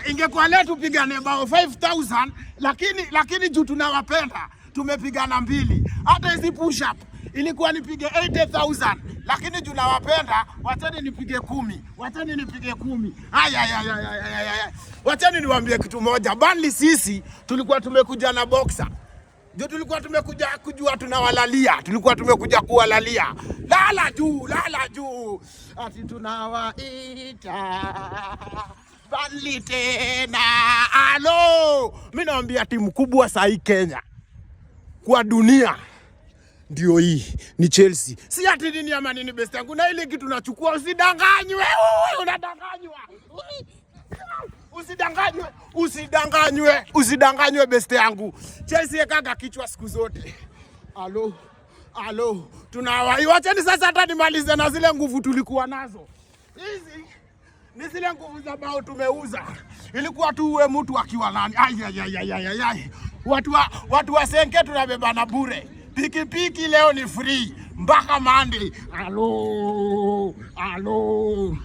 Ingekuwa leo tupigane bao 5000 lakini juu tunawapenda tumepigana 2. Hata hizi push up ilikuwa nipige 80000 lakini juu nawapenda wacheni nipige 10. Wacheni nipige 10. Wacheni niwaambie kitu moja. Burnley sisi tulikuwa tumekuja na boxer. Ndio tulikuwa tumekuja kujua tunawalalia. Tulikuwa tumekuja kuwalalia. Lala juu. Ati tunawaita Burnley tena. Alo, mimi naambia timu kubwa sahi Kenya kwa dunia ndio hii ni Chelsea. Si ati nini ama nini best yangu, na ile kitu tunachukua. Usidanganywe, unadanganywa. Usidanganywe best yangu. Chelsea kaga kichwa siku zote. Alo, wacheni sasa hata nimalize na zile nguvu tulikuwa nazo. Hizi ni zile nguvu za bao tumeuza. Ilikuwa tu uwe mtu akiwa nani. Watu wa Senke tunabebana bure. Pikipiki leo ni free mpaka Monday. Alo.